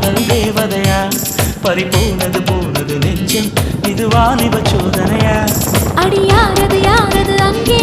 காதல் தேவதையா பறிபோனது போனது நெஞ்சம் இது வாலிப சோதனையா அடி யாரது யாரது அங்கே